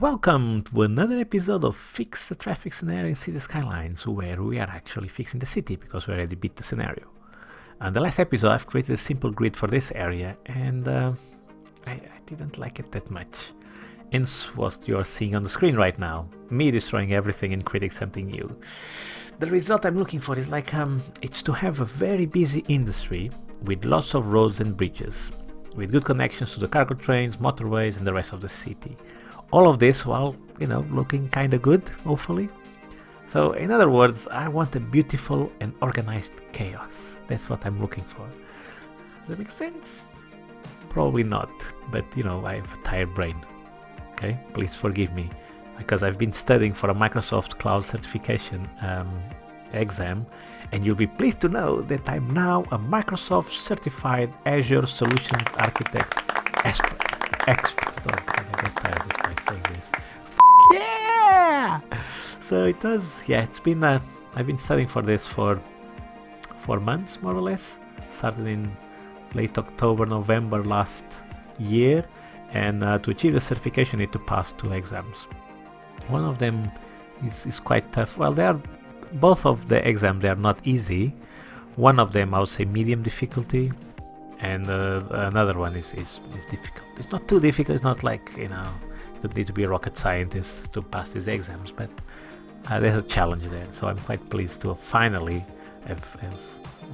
Welcome to another episode of Fix the Traffic Scenario in City Skylines, where we are actually fixing the city because we already beat the scenario. In the last episode I've created a simple grid for this area and I didn't like it that much. Hence what you're seeing on the screen right now, me destroying everything and creating something new. The result I'm looking for is it's to have a very busy industry with lots of roads and bridges, with good connections to the cargo trains, motorways and the rest of the city. All of this while, looking kinda good, hopefully. So in other words, I want a beautiful and organized chaos. That's what I'm looking for. Does that make sense? Probably not, but I have a tired brain. Okay, please forgive me, because I've been studying for a Microsoft Cloud certification exam, and you'll be pleased to know that I'm now a Microsoft certified Azure Solutions Architect expert. Oh god, I get tired just by saying this. Yeah! So it does, it's been, I've been studying for this for 4 months, more or less. Started in late October, November last year, and to achieve the certification you need to pass 2 exams. One of them is quite tough. Well, both of the exams, they are not easy. One of them I would say medium difficulty, and another one is difficult. It's not too difficult, it's not like, you don't need to be a rocket scientist to pass these exams, but there's a challenge there. So I'm quite pleased to finally have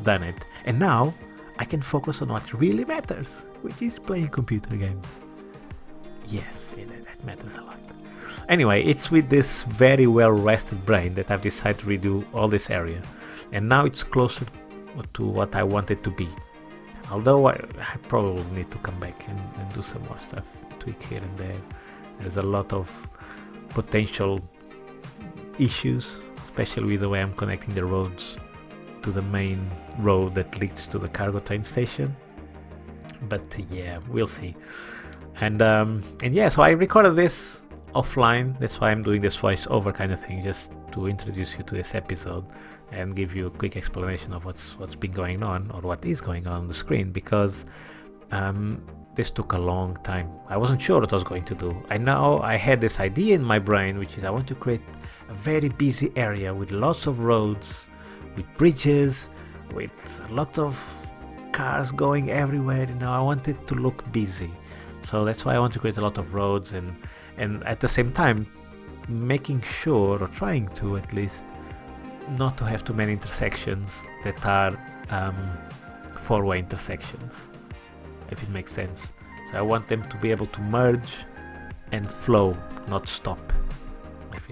done it. And now I can focus on what really matters, which is playing computer games. Yes, that matters a lot. Anyway, it's with this very well rested brain that I've decided to redo all this area. And now it's closer to what I want it to be. Although I probably need to come back and do some more stuff, tweak here and there. There's a lot of potential issues, especially with the way I'm connecting the roads to the main road that leads to the cargo train station. But yeah, we'll see. And yeah, so I recorded this offline. That's why I'm doing this voice-over kind of thing, just to introduce you to this episode and give you a quick explanation of what's been going on, or what is going on the screen, because this took a long time. I wasn't sure what I was going to do. I know I had this idea in my brain, which is I want to create a very busy area with lots of roads, with bridges, with lots of cars going everywhere. I want it to look busy. So that's why I want to create a lot of roads and at the same time making sure, or trying to at least, not to have too many intersections that are 4-way intersections, if it makes sense. So I want them to be able to merge and flow, not stop, if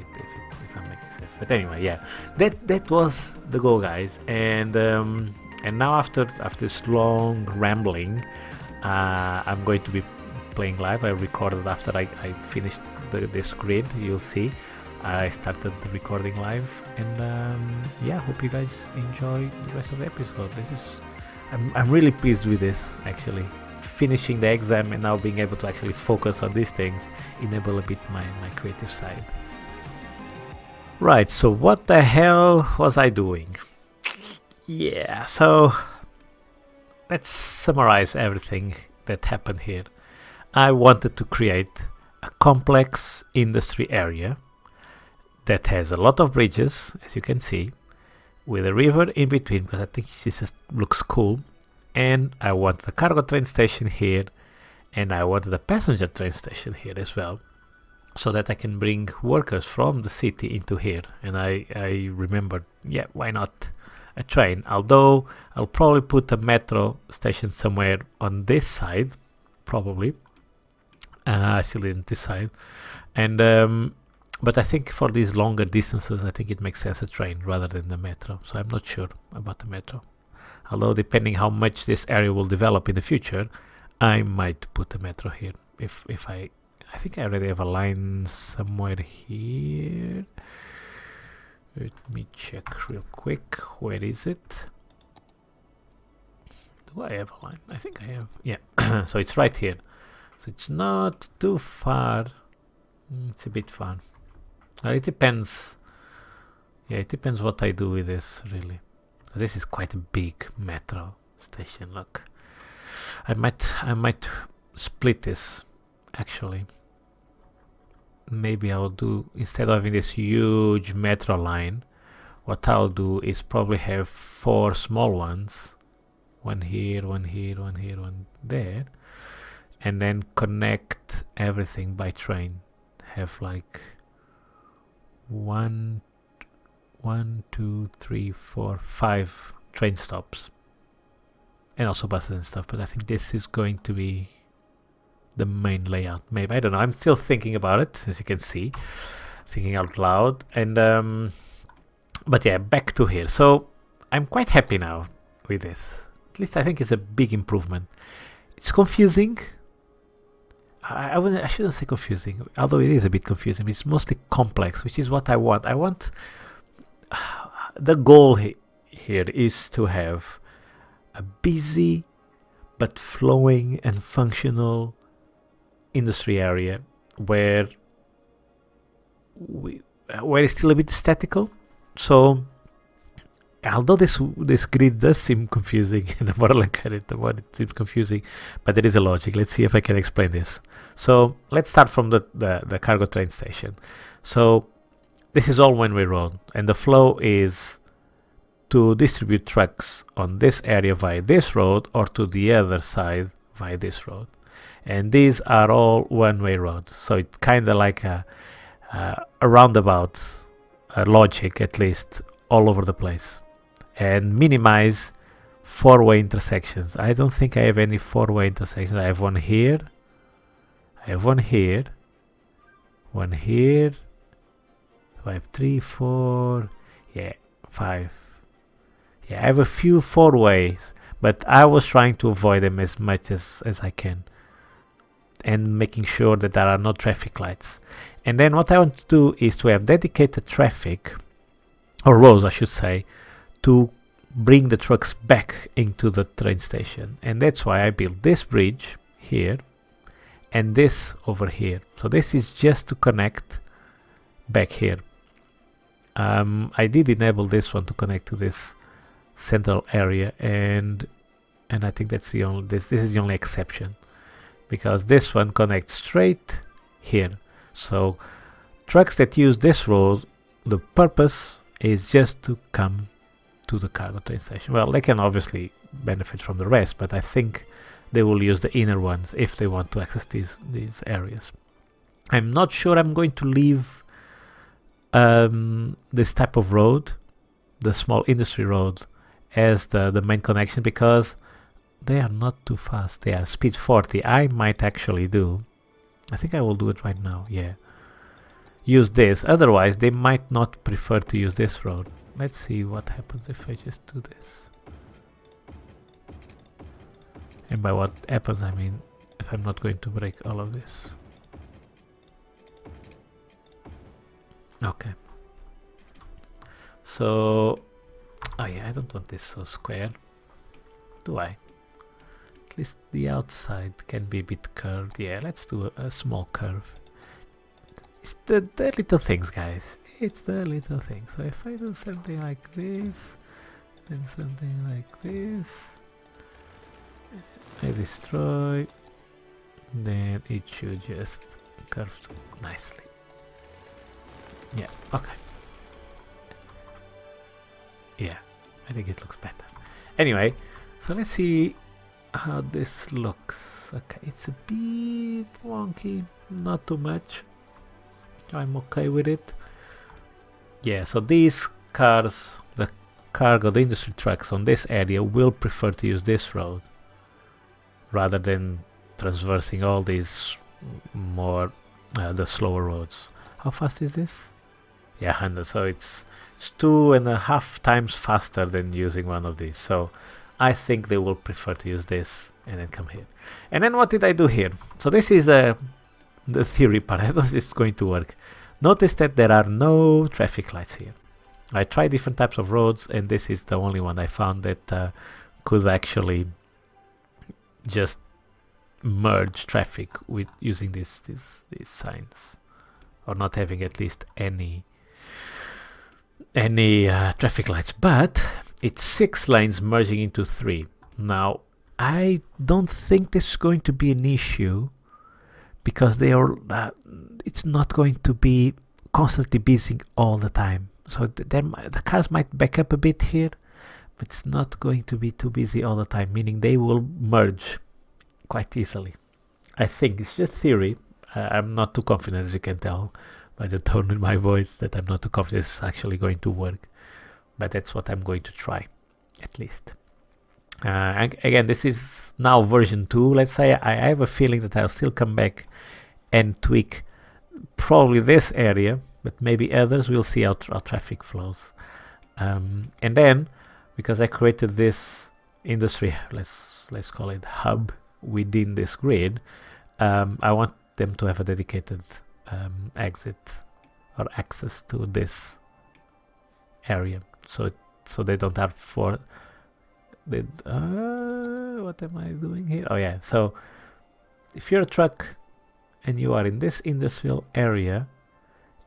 I'm making sense. But anyway, yeah, that was the goal, guys. And now after this long rambling, I'm going to be playing live. I recorded after I finished this grid. You'll see I started the recording live, and yeah, hope you guys enjoy the rest of the episode. I'm really pleased with this, actually. Finishing the exam and now being able to actually focus on these things enable a bit my creative side. Right, so what the hell was I doing? Yeah, so let's summarize everything that happened here. I wanted to create a complex industry area that has a lot of bridges, as you can see, with a river in between, because I think this just looks cool. And I want the cargo train station here, and I want the passenger train station here as well, so that I can bring workers from the city into here. And I remembered, yeah, why not a train? Although I'll probably put a metro station somewhere on this side, probably. I still didn't decide. And but I think for these longer distances, I think it makes sense a train rather than the metro. So I'm not sure about the metro. Although depending how much this area will develop in the future, I might put a metro here. If I think I already have a line somewhere here. Let me check real quick. Where is it? Do I have a line? I think I have. Yeah. So it's right here. So it's not too far. It's a bit far. It depends. Yeah, it depends what I do with this, really. This is quite a big metro station. Look, I might split this, actually. maybe I'll do, instead of having this huge metro line, what I'll do is probably have 4 small ones, one here, one here, one here, one there, and then connect everything by train. Have like 1, 2, 3, 4, 5 train stops, and also buses and stuff. But I think this is going to be the main layout. Maybe, I don't know. I'm still thinking about it, as you can see, thinking out loud. And but yeah, back to here. So I'm quite happy now with this. At least I think it's a big improvement. It's confusing. I shouldn't say confusing, although it is a bit confusing. It's mostly complex, which is what I want. I want the goal here is to have a busy but flowing and functional industry area where it's still a bit statical. So although this grid does seem confusing, the more I look at it, the more it seems confusing, but there is a logic. Let's see if I can explain this. So let's start from the cargo train station. So this is all one-way road, and the flow is to distribute trucks on this area via this road or to the other side via this road. And these are all one-way roads, so it's kind of like a roundabout logic, at least, all over the place. And minimize 4-way intersections. I don't think I have any 4-way intersections. I have one here, I have one here, one here, so I have 3, 4, yeah, 5. Yeah, I have a few 4-ways, but I was trying to avoid them as much as I can, and making sure that there are no traffic lights. And then what I want to do is to have dedicated traffic, or roads I should say, to bring the trucks back into the train station. And that's why I built this bridge here and this over here. So this is just to connect back here. I did enable this one to connect to this central area, and I think that's the only this is the only exception, because this one connects straight here. So trucks that use this road, the purpose is just to come to the cargo train station. Well, they can obviously benefit from the rest, but I think they will use the inner ones if they want to access these areas. I'm not sure I'm going to leave this type of road, the small industry road, as the main connection, because they are not too fast. They are speed 40. I might actually do, I think I will do it right now, yeah, use this. Otherwise they might not prefer to use this road. Let's see what happens if I just do this. And by what happens I mean if I'm not going to break all of this. Okay, so oh yeah, I don't want this so square, do I? At least the outside can be a bit curved. Yeah, let's do a small curve. It's the little things, guys. It's the little things. So if I do something like this, then something like this, I destroy, then it should just curve nicely. Yeah, okay. Yeah, I think it looks better. Anyway, so let's see how this looks. Okay, it's a bit wonky, not too much. I'm okay with it. Yeah, so these cars, the cargo, the industry trucks on this area will prefer to use this road rather than traversing all these more the slower roads. How fast is this? Yeah, 100. So it's 2.5 times faster than using one of these. So I think they will prefer to use this and then come here. And then what did I do here? So this is the theory part. I don't know if it's going to work. Notice that there are no traffic lights here. I tried different types of roads, and this is the only one I found that could actually just merge traffic with using these signs, or not having at least any traffic lights. But it's 6 lanes merging into 3. Now I don't think this is going to be an issue, because they are it's not going to be constantly busy all the time. So the cars might back up a bit here, but it's not going to be too busy all the time, meaning they will merge quite easily. I think it's just theory. I'm not too confident, as you can tell by the tone in my voice, that I'm not too confident it's actually going to work. But that's what I'm going to try, at least. Again, this is now version 2. Let's say I have a feeling that I'll still come back and tweak probably this area, but maybe others. We'll see how traffic flows. And then, because I created this industry, let's call it hub within this grid, I want them to have a dedicated exit or access to this area, so they don't have what am I doing here? Oh yeah, so if you're a truck and you are in this industrial area,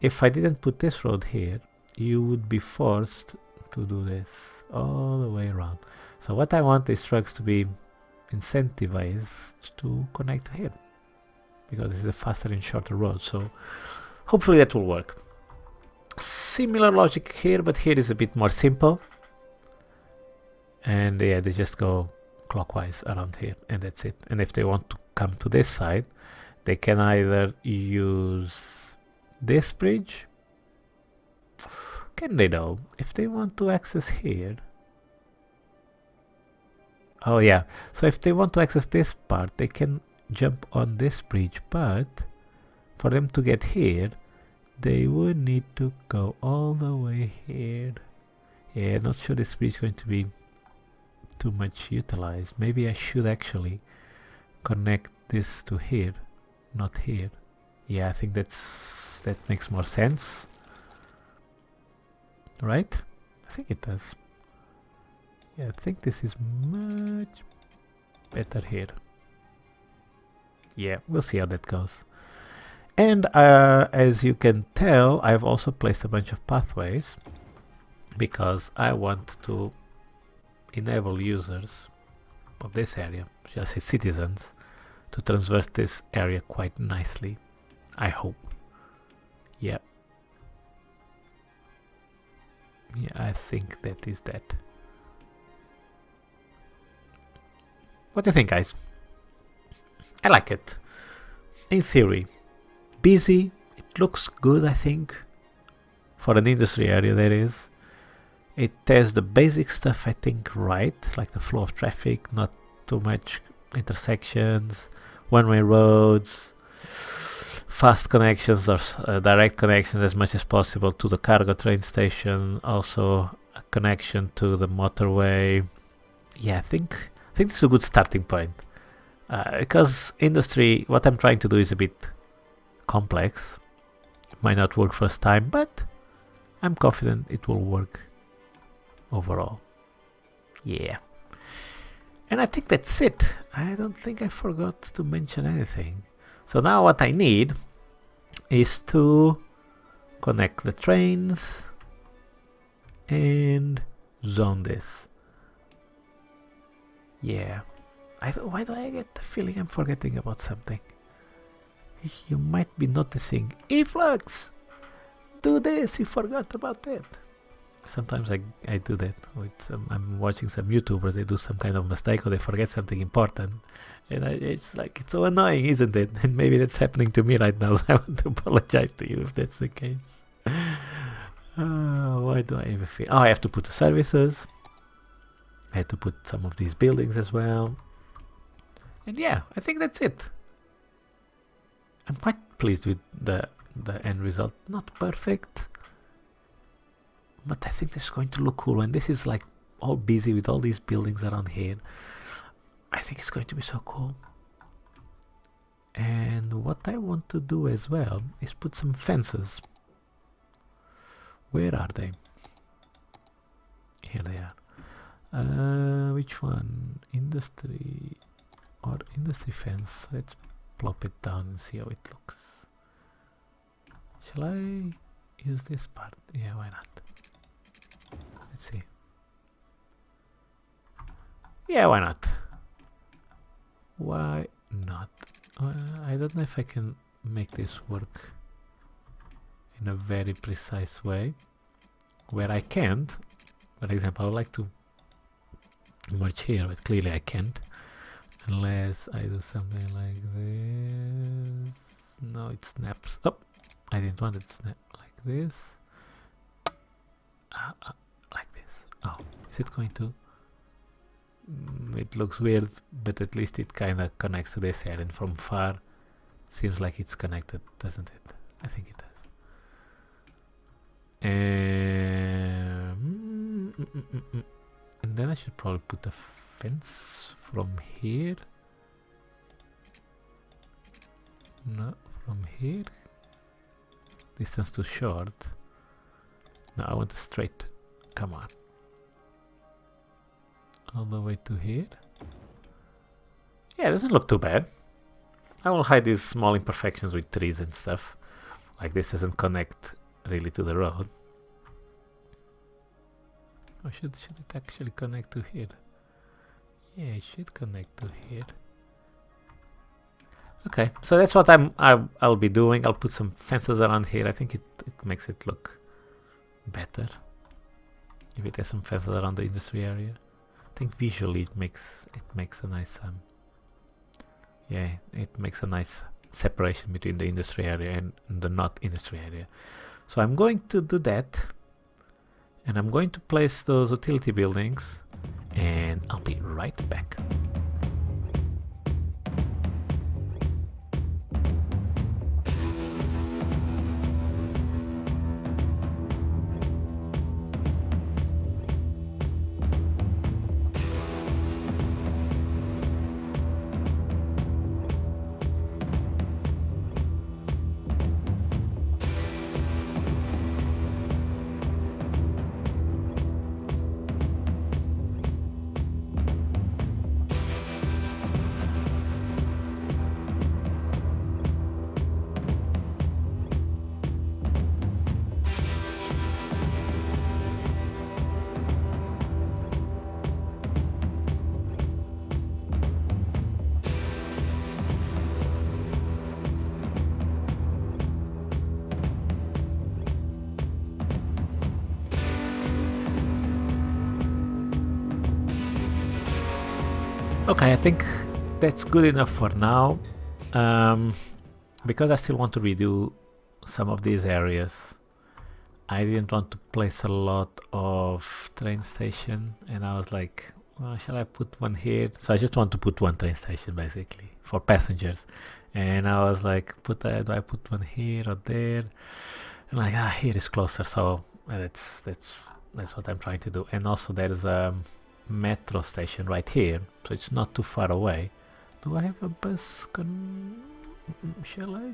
if I didn't put this road here, you would be forced to do this all the way around. So what I want is trucks to be incentivized to connect to here, because this is a faster and shorter road. So hopefully that will work. Similar logic here, but here is a bit more simple. And yeah, they just go clockwise around here, and that's it. And if they want to come to this side, they can either use this bridge. Can they though? If they want to access here. Oh yeah, so if they want to access this part, they can jump on this bridge, but for them to get here, they would need to go all the way here. Yeah, not sure this bridge is going to be too much utilized. Maybe I should actually connect this to here, not here. Yeah, I think that makes more sense, right? I think it does. Yeah, I think this is much better here. Yeah, we'll see how that goes. And as you can tell, I've also placed a bunch of pathways because I want to enable users of this area, just say citizens, to traverse this area quite nicely, I hope. Yeah. Yeah, I think that is that. What do you think, guys? I like it. In theory, busy. It looks good, I think, for an industry area, that is. It has the basic stuff, I think, right, like the flow of traffic, not too much intersections, one-way roads, fast connections or direct connections as much as possible to the cargo train station, also a connection to the motorway. Yeah, I think this is a good starting point. Because industry, what I'm trying to do is a bit complex. It might not work first time, but I'm confident it will work overall. Yeah. And I think that's it. I don't think I forgot to mention anything. So now what I need is to connect the trains and zone this. Yeah. Why do I get the feeling I'm forgetting about something? You might be noticing, Eflux, do this, you forgot about that. Sometimes I do that. I'm watching some YouTubers, they do some kind of mistake or they forget something important. And it's like, it's so annoying, isn't it? And maybe that's happening to me right now, so I want to apologize to you if that's the case. Why do I ever feel... Oh, I have to put the services. I had to put some of these buildings as well. And yeah, I think that's it. I'm quite pleased with the end result. Not perfect, but I think this is going to look cool. And this is like all busy with all these buildings around here. I think it's going to be so cool. And what I want to do as well is put some fences. Where are they? Here they are. Which one? Industry or industry fence? Let's plop it down and see how it looks. Shall I use this part? Yeah, why not? Let's see. Yeah, why not? Why not? I don't know if I can make this work in a very precise way. Where I can't, for example, I would like to merge here, but clearly I can't unless I do something like this. No, it snaps. Oh, I didn't want it to snap like this. Like this. Oh, is it going to? It looks weird, but at least it kind of connects to this area, and from far seems like it's connected, doesn't it? I think it does. And then I should probably put a fence from here. No, from here. Distance too short. No, I want a straight. Come on. All the way to here. Yeah, it doesn't look too bad. I will hide these small imperfections with trees and stuff. Like this doesn't connect really to the road. Or should it actually connect to here? Yeah, it should connect to here. Okay, so that's what I'll be doing. I'll put some fences around here. I think it makes it look better if it has some fences around the industry area. I think visually it makes a nice yeah, it makes a nice separation between the industry area and the not industry area. So I'm going to do that, and I'm going to place those utility buildings, and I'll be right back. Okay, I think that's good enough for now, because I still want to redo some of these areas. I didn't want to place a lot of train station, and I was like, well, shall I put one here? So I just want to put one train station basically for passengers, and I was like, do I put one here or there? And like, here is closer, so that's what I'm trying to do. And also there's a metro station right here, so it's not too far away. Do I have a bus? Shall I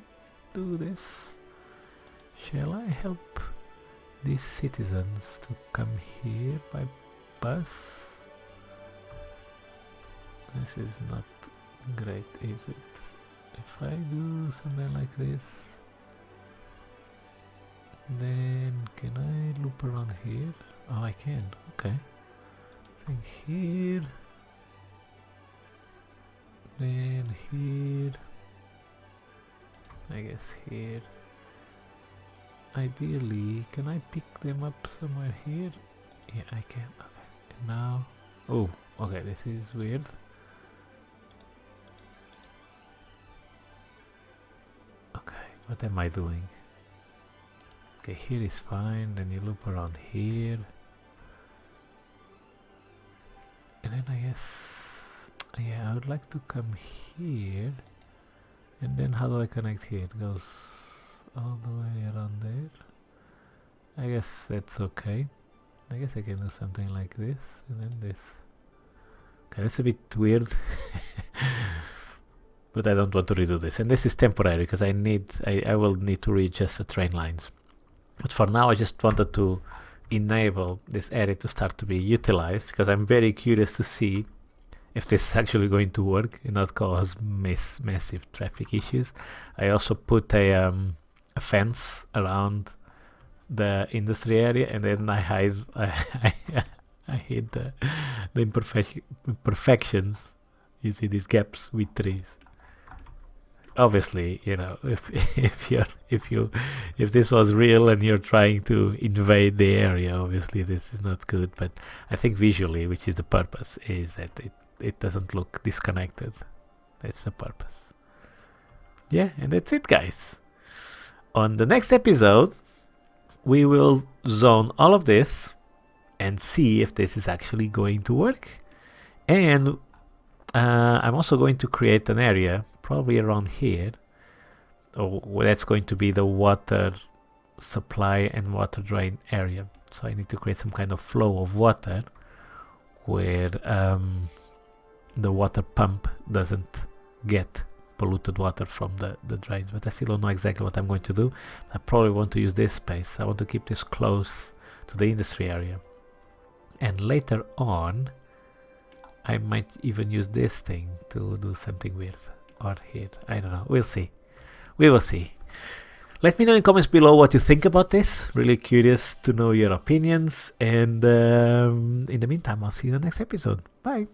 do this? Shall I help these citizens to come here by bus? This is not great, is it? If I do something like this, then can I loop around here? Oh, I can. Okay. Then here, then here, I guess here. Ideally, can I pick them up somewhere here? Yeah, I can. Okay. And now, oh, okay, this is weird. Okay, what am I doing? Okay, here is fine, then you loop around here. And then I guess, yeah, I would like to come here. And then how do I connect here? It goes all the way around there. I guess that's okay. I guess I can do something like this and then this. Okay, that's a bit weird. But I don't want to redo this. And this is temporary because I will need to readjust the train lines. But for now I just wanted to enable this area to start to be utilized, because I'm very curious to see if this is actually going to work and not cause massive traffic issues. I also put a fence around the industry area, and then I hide the imperfections. You see these gaps with trees. obviously, if this was real and you're trying to invade the area, obviously this is not good. But I think visually, which is the purpose, is that it doesn't look disconnected. That's the purpose. Yeah, and that's it, guys. On the next episode, we will zone all of this and see if this is actually going to work. And I'm also going to create an area, probably around here. That's going to be the water supply and water drain area. So I need to create some kind of flow of water where the water pump doesn't get polluted water from the drains. But I still don't know exactly what I'm going to do. I probably want to use this space. I want to keep this close to the industry area. And later on, I might even use this thing to do something weird. Or here, I don't know. We'll see. We will see. Let me know in comments below what you think about this. Really curious to know your opinions. And in the meantime, I'll see you in the next episode. Bye.